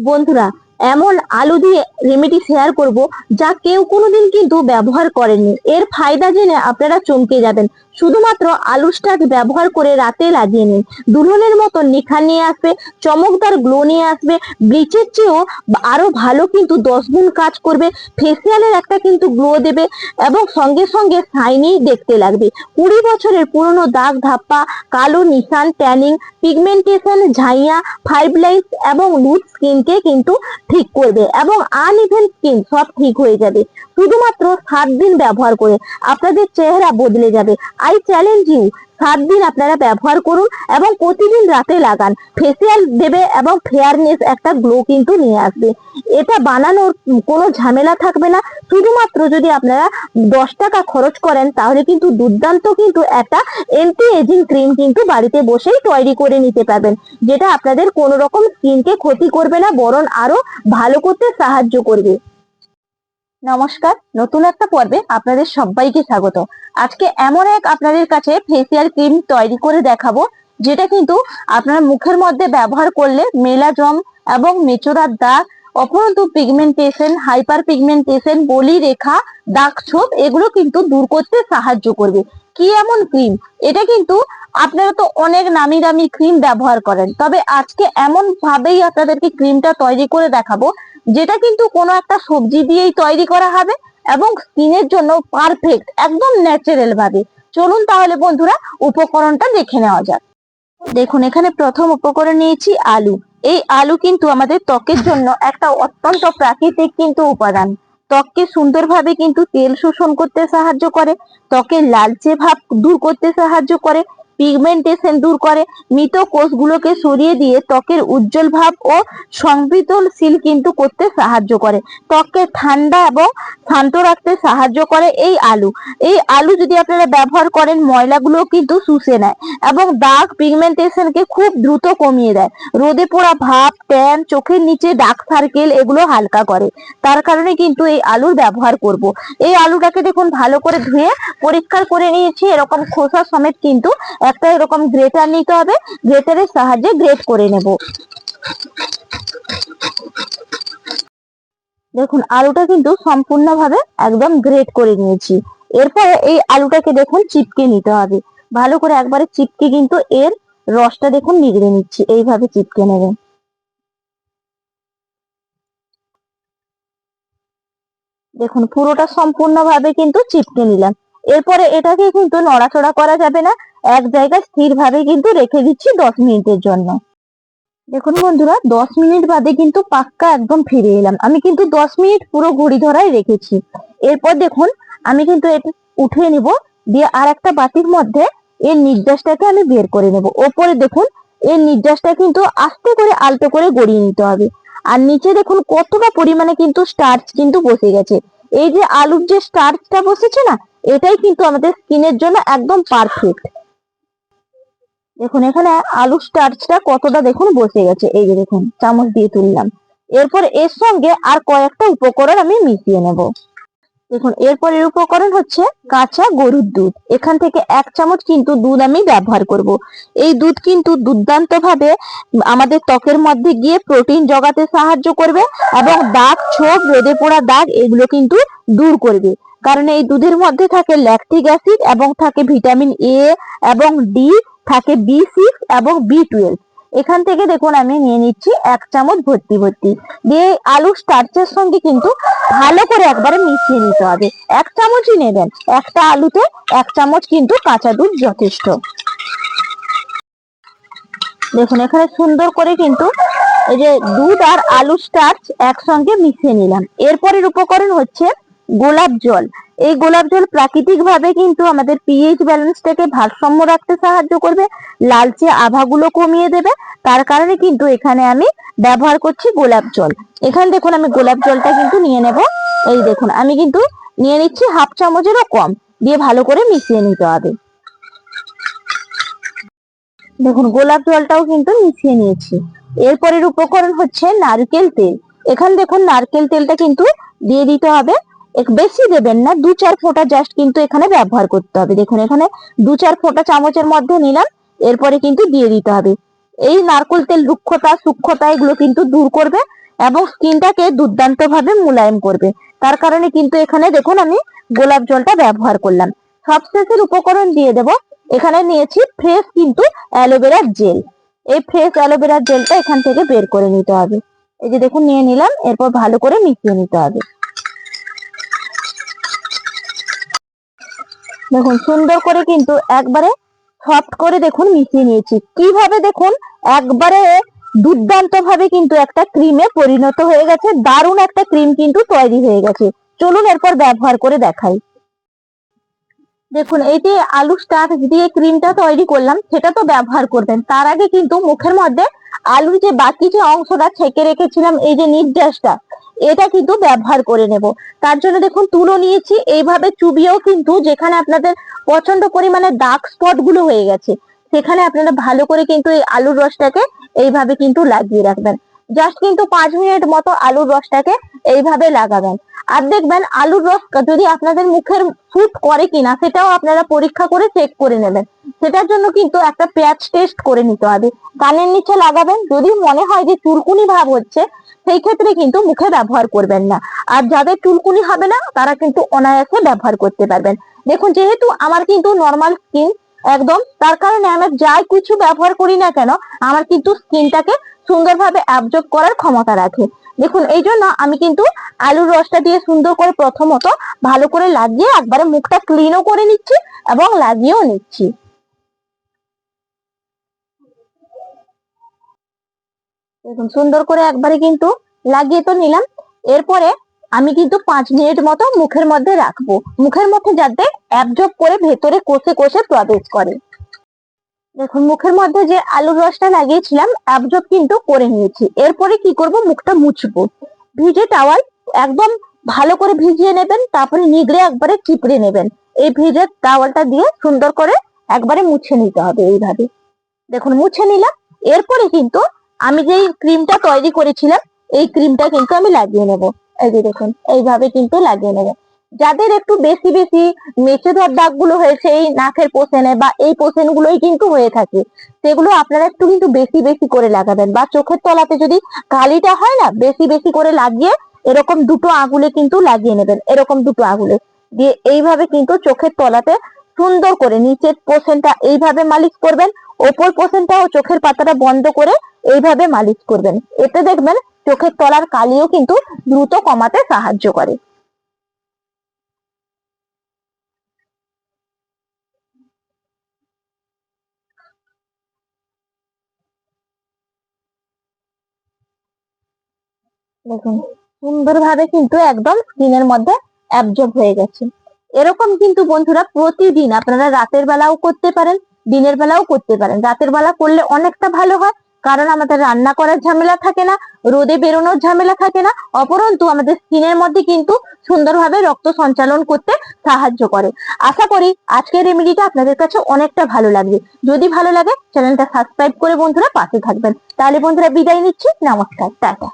বন্ধুরা, এমন আলু দিয়ে রেমেডি শেয়ার করব যা কেউ কোনোদিন কিন্তু ব্যবহার করেননি। এর ফায়দা জেনে আপনারা চমকে যাবেন। শুধুমাত্র আলু স্টার্চ ব্যবহার করে রাতে লাগিয়ে নিন, দুলহনের মতো নিখার নিয়ে আসবে, চমকদার গ্লো নিয়ে আসবে। ব্লিচের চেয়েও আরো ভালো কিন্তু 10 গুণ কাজ করবে। ফেসিয়ালের একটা কিন্তু গ্লো দেবে এবং সঙ্গে সঙ্গে শাইনি দেখতে লাগবে। 20 বছরের পুরনো দাগ ধাপ্পা, কালো নিশান, ট্যানিং, পিগমেন্টেশন, ঝাইয়া, ফাইভ লাইন্স এবং লুজ স্কিনকে কিন্তু ঠিক করবে এবং আনইভেন স্কিন সব ঠিক হয়ে যাবে। শুধুমাত্র 7 দিন ব্যবহার করে আপনাদের চেহারা বদলে যাবে। আই চ্যালেঞ্জ ইউ, 7 দিন আপনারা ব্যবহার করুন এবং প্রতিদিন রাতে লাগান। ফেসিয়াল দেবে এবং ফেয়ারনেস একটা গ্লো কিন্তু নিয়ে আসবে। এটা বানানোর কোনো ঝামেলা থাকবে না। শুধুমাত্র যদি আপনারা 10 টাকা খরচ করেন তাহলে কিন্তু দুর্দান্ত কিন্তু একটা এন্টি এজিং ক্রিম কিন্তু বাড়িতে বসেই তৈরি করে নিতে পারবেন, যেটা আপনাদের কোনো রকম স্কিনকে ক্ষতি করবে না, বরং আরো ভালো করতে সাহায্য করবে। নমস্কার, নতুন একটা পর্বে আপনাদের সবাইকে স্বাগত। আজকে এমন এক আপনাদের কাছে ফেসিয়াল ক্রিম তৈরি করে দেখাবো, যেটা কিন্তু আপনার মুখের মধ্যে ব্যবহার করলে মেলাজম এবং মেচোরার দাগ, অপরন্তু পিগমেন্টেশন, হাইপার পিগমেন্টেশন, বলি রেখা, দাগ ছোপ এগুলো কিন্তু দূর করতে সাহায্য করবে। কি এমন ক্রিম? এটা কিন্তু আপনারা তো অনেক নামি দামি ক্রিম ব্যবহার করেন, তবে আজকে এমন ভাবেই আপনাদেরকে ক্রিমটা তৈরি করে দেখাবো যেটা কিন্তু কোনো একটা সবজি দিয়েই তৈরি করা হবে এবং স্কিনের জন্য পারফেক্ট, একদম ন্যাচারাল ভাবে। চলুন তাহলে বন্ধুরা উপকরণটা দেখে নেওয়া যাক। দেখুন, এখানে প্রথম উপকরণ নিয়েছি আলু। এই আলু কিন্তু আমাদের ত্বকের জন্য একটা অত্যন্ত প্রাকৃতিক কিন্তু উপাদান। ত্বককে সুন্দরভাবে কিন্তু তেল শোষণ করতে সাহায্য করে, ত্বকের লালচে ভাব দূর করতে সাহায্য করে, পিগমেন্টেশন দূর করে, মৃত কোষগুলোকে সরিয়ে দিয়ে ত্বকের উজ্জ্বল ভাব ও সংবেদনশীল কিন্তু করতে সাহায্য করে, ত্বককে ঠান্ডা এবং শান্ত রাখতে সাহায্য করে এই আলু। এই আলু যদি আপনারা ব্যবহার করেন, ময়লাগুলো কিন্তু শুষে নেয় এবং দাগ পিগমেন্টেশনকে খুব দ্রুত কমিয়ে দেয়। রোদে পোড়া ভাব, ট্যান, চোখের নিচে ডার্ক সার্কেল এগুলো হালকা করে। তার কারণে কিন্তু এই আলুর ব্যবহার করব। এই আলুটাকে দেখুন ভালো করে ধুয়ে পরিষ্কার করে নিয়েছি। এরকম খোসা সমেত কিন্তু একটা এরকম গ্রেটার নিতে হবে, গ্রেটারের সাহায্যে গ্রেট করে নেব। দেখুন, আলুটা কিন্তু সম্পূর্ণভাবে একদম গ্রেট করে নিয়েছি। এরপরে এই আলুটাকে দেখুন চিপকে নিতে হবে ভালো করে, একবারে চিপকে কিন্তু এর রসটা দেখুন নিগড়ে নিচ্ছি, এইভাবে চিপকে নেবেন। দেখুন পুরোটা সম্পূর্ণভাবে কিন্তু চিপকে নিলাম। এরপরে এটাকে কিন্তু নড়াচড়া করা যাবে না, এক জায়গায় স্থিরভাবে কিন্তু রেখে দিচ্ছি 10 মিনিটের জন্য। দেখুন বন্ধুরা, 10 মিনিট বাদে কিন্তু পাক্কা একদম ফিরে এলাম। আমি কিন্তু 10 মিনিট পুরো ঘড়ি ধরায় রেখেছি। এরপর দেখুন আমি কিন্তু এটা উঠিয়ে নিব, দিয়ে আর একটা বাটির মধ্যে এর নির্যাসটাকে আমি বের করে নেব। ওপরে দেখুন এর নির্যাসটা কিন্তু আস্তে করে আলতো করে গড়িয়ে নিতে হবে। আর নিচে দেখুন কতটা পরিমাণে কিন্তু স্টার্চ কিন্তু বসে গেছে। এই যে আলুর যে স্টার্চটা বসেছে না, এটাই কিন্তু আমাদের স্কিনের জন্য একদম পারফেক্ট। দেখুন এখানে আলু স্টার্চটা কতটা দেখুন বসে গেছে, এই যে দেখুন চামচ দিয়ে তুললাম। এরপর এর সঙ্গে আর কয়েকটা উপকরণ আমি মিশিয়ে নেব। দেখুন এরপর এর উপকরণ হচ্ছে কাঁচা গরুর দুধ। এখান থেকে 1 চামচ কিন্তু দুধ আমি ব্যবহার করব। এই দুধ কিন্তু দুর্দান্ত ভাবে আমাদের ত্বকের মধ্যে গিয়ে প্রোটিন জগাতে সাহায্য করবে এবং দাগ ছোপ, রোদে পোড়া দাগ এগুলো কিন্তু দূর করবে। কারণ এই দুধের মধ্যে থাকে ল্যাকটিক অ্যাসিড এবং থাকে ভিটামিন এ এবং ডি, থাকে বি6 এবং বি12। এখান থেকে দেখুন আমি নিয়ে নিচ্ছি 1 চামচ ভর্তি ভর্তি, দিয়ে আলু স্টার্চের সঙ্গে কিন্তু ভালো করে একবারে মিশিয়ে নিতে হবে। 1 চামচই নেবেন, একটা আলুতে 1 চামচ কিন্তু কাঁচা দুধ যথেষ্ট। দেখুন এখানে সুন্দর করে কিন্তু এই যে দুধ আর আলু স্টার্চ একসঙ্গে মিশিয়ে নিলাম। এরপরের উপকরণ হচ্ছে গোলাপ জল। এই গোলাপ জল প্রাকৃতিক ভাবে কিন্তু আমাদের পিএইচ ব্যালেন্সটাকে ভারসাম্য রাখতে সাহায্য করবে, লালচে আভাগুলো কমিয়ে দেবে। তার কারণে কিন্তু এখানে আমি ব্যবহার করছি গোলাপ জল। এখানে দেখুন আমি গোলাপ জলটা কিন্তু নিয়ে নেব। এই দেখুন আমি কিন্তু নিয়ে নিচ্ছি 1/2 চামচেরও কম, দিয়ে ভালো করে মিশিয়ে নিতে হবে। দেখুন গোলাপ জলটাও কিন্তু মিশিয়ে নিয়েছি। এরপরের উপকরণ হচ্ছে নারকেল তেল। এখানে দেখুন নারকেল তেলটা কিন্তু দিয়ে দিতে হবে, বেশি দেবেন না, 2-4 ফোঁটা জাস্ট কিন্তু এখানে ব্যবহার করতে হবে। দেখুন এখানে 2-4 ফোঁটা চামচের মধ্যে নিলাম, এরপরে কিন্তু দিয়ে দিতে হবে। এই নারকেল তেল রুক্ষতা, সূক্ষ্মতা এগুলো কিন্তু দূর করবে এবং স্কিনটাকে দুর্দান্ত ভাবে মোলায়েম করবে। তার কারণে কিন্তু এখানে দেখুন আমি গোলাপ জলটা ব্যবহার করলাম। সবশেষের উপকরণ দিয়ে দেব, এখানে নিয়েছি ফ্রেশ কিন্তু অ্যালোভেরার জেল। এই ফ্রেশ অ্যালোভেরার জেলটা এখান থেকে বের করে নিতে হবে। এই যে দেখুন নিয়ে নিলাম, এরপর ভালো করে মিশিয়ে নিতে হবে। দেখুন সুন্দর করে কিন্তু একবারে সফট করে দেখুন মিশিয়ে নিয়েছি। কিভাবে দেখুন একবারে দুর্দান্ত ভাবে কিন্তু একটা ক্রিমে পরিণত হয়ে গেছে, দারুণ একটা ক্রিম কিন্তু তৈরি হয়ে গেছে। চলুন এরপর ব্যবহার করে দেখাই। দেখুন এই যে আলু স্টার্চ দিয়ে ক্রিমটা তৈরি করলাম সেটা তো ব্যবহার করবেন, তার আগে কিন্তু মুখের মধ্যে আলুর যে বাকি যে অংশটা ছেঁকে রেখেছিলাম এই যে নির্যাসটা, এটা কিন্তু ব্যবহার করে নেব। তার জন্য দেখুন তুলো নিয়েছি, এইভাবে চুবিয়েও কিন্তু যেখানে আপনাদের প্রচন্ড পরিমাণে ডার্ক স্পট গুলো হয়ে গেছে সেখানে আপনারা ভালো করে কিন্তু এই আলুর রসটাকে এইভাবে কিন্তু লাগিয়ে রাখবেন। জাস্ট কিন্তু 5 মিনিট মতো আলুর রসটাকে এইভাবে লাগাবেন। আর দেখবেন আলুর রস যদি আপনাদের মুখের স্যুট করে কিনা সেটাও আপনারা পরীক্ষা করে চেক করে নেবেন। সেটার জন্য কিন্তু একটা প্যাচ টেস্ট করে নিতে হবে। কানের নিচে লাগাবেন, যদি মনে হয় যে চুলকুনি ভাব হচ্ছে সেই ক্ষেত্রে কিন্তু মুখে ব্যবহার করবেন না। আর যাদের চুলকুনি হবে না তারা কিন্তু অনায়াসে ব্যবহার করতে পারবেন। দেখুন যেহেতু আমার কিন্তু নর্মাল স্কিন একদম, তার কারণে আমি যাই কিছু ব্যবহার করি না কেন আমার কিন্তু স্কিনটাকে সুন্দরভাবে অ্যাবজর্ব করার ক্ষমতা রাখে। দেখুন এই জন্য আমি কিন্তু আলুর রসটা দিয়ে সুন্দর করে প্রথমত ভালো করে লাগিয়ে একবারে মুখটা ক্লিনও করে নিচ্ছি এবং লাগিয়েও নিচ্ছি। দেখুন সুন্দর করে একবারে কিন্তু লাগিয়ে তো নিলাম। এরপরে আমি কিন্তু 5 মিনিট মতো মুখের মধ্যে রাখবো, মুখের মধ্যে যাতে অ্যাবজর্ব করে ভেতরে কষে কষে প্রবেশ করে। দেখুন মুখের মধ্যে যে আলুর রসটা লাগিয়েছিলাম অ্যাবজর্ব কিন্তু করে নিয়েছি। এরপরে কি করব, মুখটা মুছবো। ভিজে টাওয়াল একদম ভালো করে ভিজিয়ে নেবেন, তারপরে নিগড়ে একবারে চিপড়ে নেবেন। এই ভিজে টাওয়ালটা দিয়ে সুন্দর করে একবারে মুছে নিতে হবে এইভাবে। দেখুন মুছে নিলাম। এরপরে কিন্তু আমি যেই ক্রিমটা তৈরি করেছিলাম এই ক্রিমটা কিন্তু আমি লাগিয়ে নেব। এই যে দেখুন এইভাবে কিন্তু লাগিয়ে নেব। যাদের একটু বেশি বেশি মেচে ধর দাগগুলো হয়েছে এই নাকের পোষণে বা এই পোষণ গুলোই কিন্তু হয়ে থাকে, সেগুলো আপনারা একটু কিন্তু বেশি বেশি করে লাগাবেন। বা চোখের তলাতে যদি কালিটা হয় না, বেশি বেশি করে লাগিয়ে এরকম দুটো আঙুলে কিন্তু লাগিয়ে নেবেন, এরকম দুটো আঙুলে দিয়ে এইভাবে কিন্তু চোখের তলাতে সুন্দর করে নিচের পোষণটা এইভাবে মালিশ করবেন, ওপর পোষণটা ও চোখের পাতাটা বন্ধ করে এইভাবে মালিশ করবেন। এতে দেখবেন চোখের তলার কালিও কিন্তু দ্রুত কমাতে সাহায্য করে। দেখুন সুন্দরভাবে কিন্তু একদম স্কিনের মধ্যে অ্যাবজর্ব হয়ে গেছে। এরকম কিন্তু বন্ধুরা প্রতিদিন আপনারা রাতের বেলাও করতে পারেন, দিনের বেলাও করতে পারেন। রাতের বেলা করলে অনেকটা ভালো হয়, কারণ আমাদের রান্না করার ঝামেলা থাকে না, রোদে বেরোনোর ঝামেলা থাকে না, অপরন্তু আমাদের স্কিনের মধ্যে কিন্তু সুন্দরভাবে রক্ত সঞ্চালন করতে সাহায্য করে। আশা করি আজকের রেমেডিটা আপনাদের কাছে অনেকটা ভালো লাগবে। যদি ভালো লাগে চ্যানেলটা সাবস্ক্রাইব করে বন্ধুরা পাশে থাকবেন। তাহলে বন্ধুরা বিদায় নিচ্ছি, নমস্কার, টাটা।